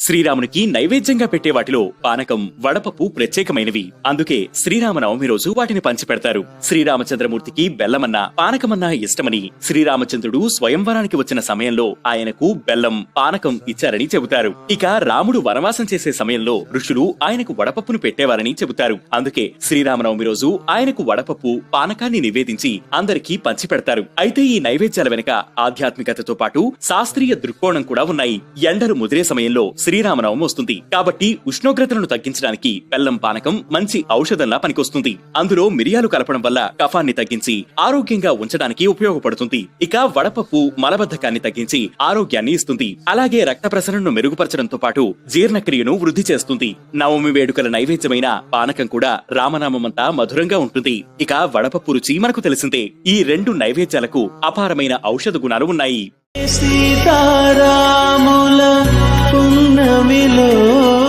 శ్రీరామునికి నైవేద్యంగా పెట్టే వాటిలో పానకం, వడపప్పు ప్రత్యేకమైనవి. అందుకే శ్రీరామనవమి రోజు వాటిని పంచిపెడతారు. శ్రీరామచంద్రమూర్తికి బెల్లమన్నా, పానకమన్నా ఇష్టమని శ్రీరామచంద్రుడు స్వయంవరానికి వచ్చిన సమయంలో ఆయనకు బెల్లం, పానకం ఇచ్చారని చెబుతారు. ఇక రాముడు వనవాసం చేసే సమయంలో ఋషులు ఆయనకు వడపప్పును పెట్టేవారని చెబుతారు. అందుకే శ్రీరామనవమి రోజు ఆయనకు వడపప్పు, పానకాన్ని నివేదించి అందరికీ పంచిపెడతారు. అయితే ఈ నైవేద్యాల వెనుక ఆధ్యాత్మికతతో పాటు శాస్త్రీయ దృక్కోణం కూడా ఉన్నాయి. ఎండలు ముదిరే సమయంలో శ్రీరామనవమి వస్తుంది కాబట్టి ఉష్ణోగ్రతలను తగ్గించడానికి బెల్లం పానకం మంచి ఔషధంలా పనికొస్తుంది. అందులో మిరియాలు కలపడం వల్ల కఫాన్ని తగ్గించి ఆరోగ్యంగా ఉంచడానికి ఉపయోగపడుతుంది. ఇక వడపప్పు మలబద్ధకాన్ని తగ్గించి ఆరోగ్యాన్ని ఇస్తుంది. అలాగే రక్త ప్రసరణను మెరుగుపరచడంతో పాటు జీర్ణక్రియను వృద్ధి చేస్తుంది. నవమి వేడుకల నైవేద్యమైన పానకం కూడా రామనామమంతా మధురంగా ఉంటుంది. ఇక వడపప్పు రుచి మనకు తెలిసిందే. ఈ రెండు నైవేద్యాలకు అపారమైన ఔషధ గుణాలు ఉన్నాయి. సీతారాముల పున్నమిలో